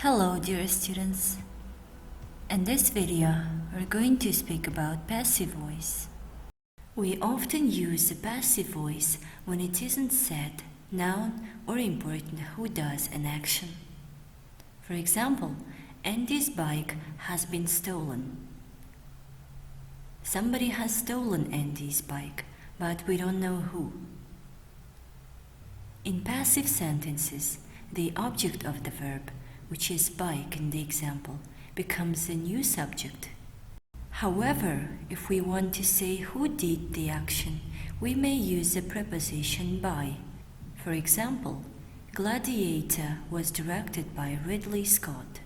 Hello dear students. In this video, we're going to speak about passive voice. We often use the passive voice when it isn't said, noun, or important who does an action. For example, Andy's bike has been stolen. Somebody has stolen Andy's bike, but we don't know who. In passive sentences, the object of the verb, which is bike in the example, becomes the new subject. However, if we want to say who did the action, we may use the preposition by. For example, Gladiator was directed by Ridley Scott.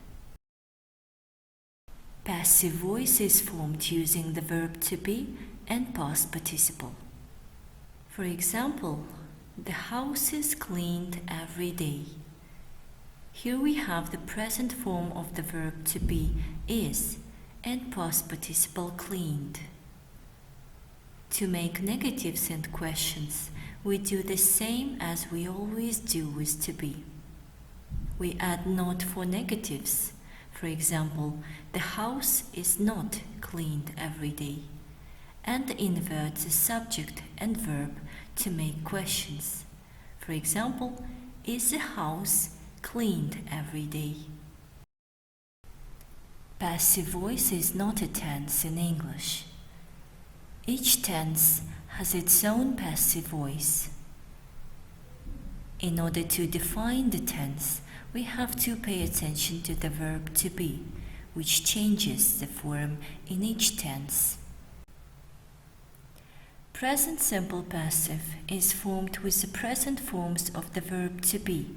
Passive voice is formed using the verb to be and past participle. For example, the house is cleaned every day. Here we have the present form of the verb to be is and past participle cleaned. To make negatives and questions, we do the same as we always do with to be. We add not for negatives. For example, the house is not cleaned every day, and invert the subject and verb to make questions. For example, is the house cleaned every day? Passive voice is not a tense in English. Each tense has its own passive voice. In order to define the tense, we have to pay attention to the verb to be, which changes the form in each tense. Present simple passive is formed with the present forms of the verb to be,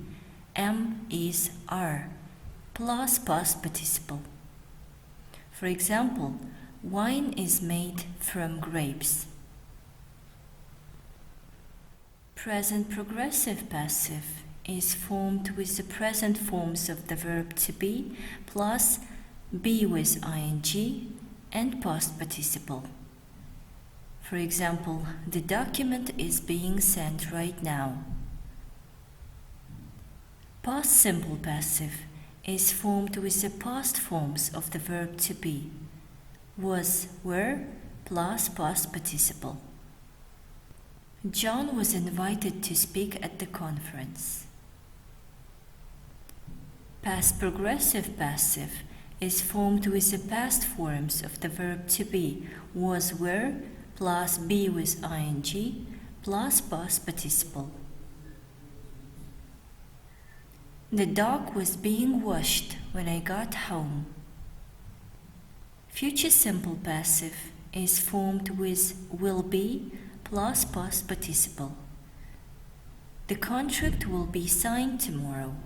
am, is, are, plus past participle. For example, wine is made from grapes. Present progressive passive is formed with the present forms of the verb to be plus be with ing and past participle. For example, the document is being sent right now. Past simple passive is formed with the past forms of the verb to be, was, were, plus past participle. John was invited to speak at the conference. Past progressive passive is formed with the past forms of the verb to be, was, were, plus be with ing, plus past participle. The dog was being washed when I got home. Future simple passive is formed with will be plus past participle. The contract will be signed tomorrow.